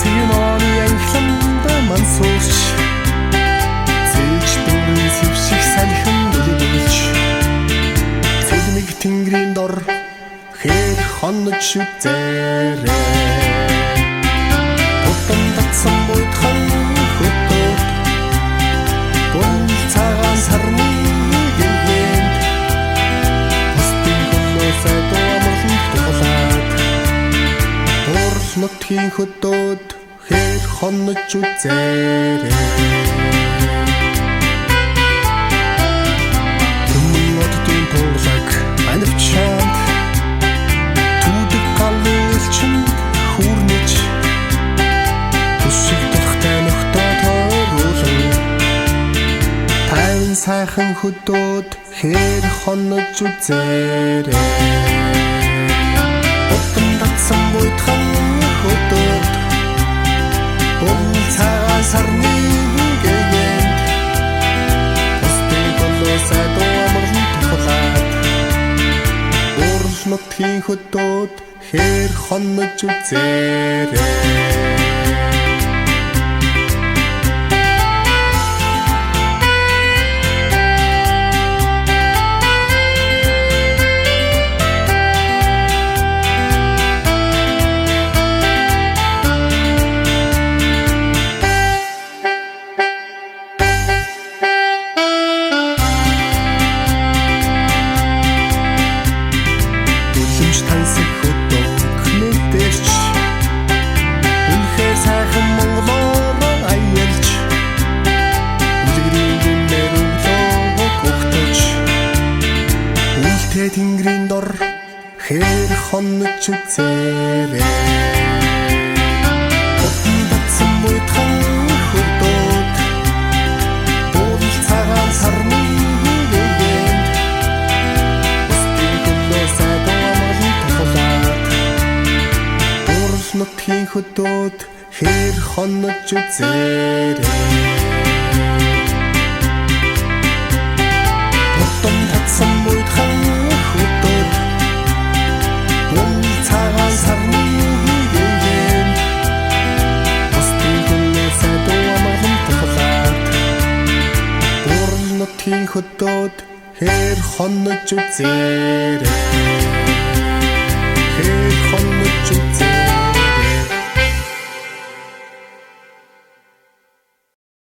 Симоны анхланд мансуурч цэвж дүүрэн сэвших салхин дэлгүүлж цэлмэг тэнгэрийн дор хээр хонож үзээрээ утан татсан буйдхан хөтөөд бун цагаан сарны гэрээнд постын хөлөөсөө дуамарлан тулаад бурл нутгийн хөтөөд хээр хонож үзээрээ Түмнодын турлаг анивчаанд түүдэг галлчин хүрнэж төсөвдөлхтэй нөхдөд хөрүүлэн тайван сайхан хөтөөд хээр хонож үзээрээ утан татсан буйдхан хөтөөд бун цагаан сарны гэрээнд постын хөлөөсөө дуамарлан тулаад бурл нутгийн хөтөөд хээр хонож үзээрээ тансаг хөтөөг мэдэрч үнэхээр сайхан монголоор аялж үлгэрийн гүнээр өглөө гогтож үлдээ тэнгэрийн дор хээр хонож үзээрээ утан татсан буйдхан хөтөөд бурл цагаан сарны нутгийн хөтөөд хээр хонож үзээрээ утан татсан буйдхан хөтөөд бун цагаан сарны гэрээнд постын хөлөөсөө дуамарлан тулаад бурл нутгийн хөтөөд хээр хонож үзээрээ